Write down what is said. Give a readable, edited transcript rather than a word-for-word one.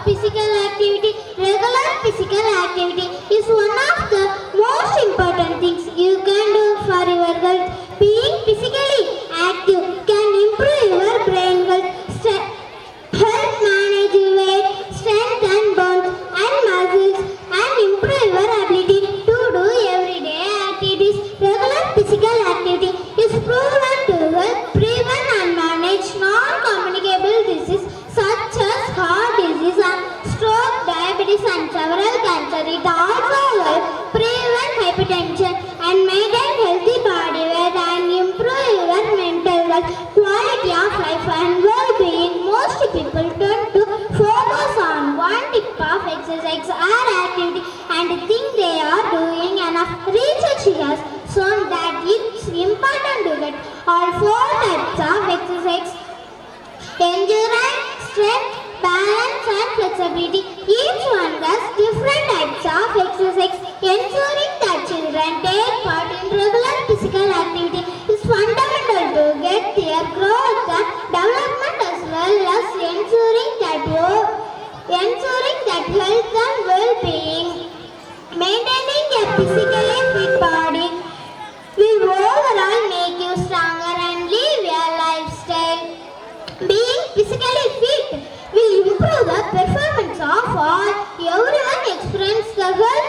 physical activity. Regular physical activity is one of the most important things you can do for your health. Being physically active can improve your brain health, help manage weight, strengthen bones and muscles, and improve your ability to do everyday activities. Regular physical activity is proven to help prevent and manage non-communicable diseases such as heart disease and stroke, diabetes and several cancers. It also helps prevent hypertension and maintain healthy body weight and improve your mental health, quality of life and well-being. Most people tend to focus on one type of exercise or activity and think they are doing enough. Research has shown that it's important to get all four types of exercise: endurance, strength, balance and flexibility. Each one has different types of exercise. Ensuring that children take part in regular physical activity is fundamental to get their growth and development, as well as ensuring that health and well-being. Maintaining a physically fit body will overall make you stronger and live a lifestyle. Being physically fit will improve the performance of all. Everyone experiences the health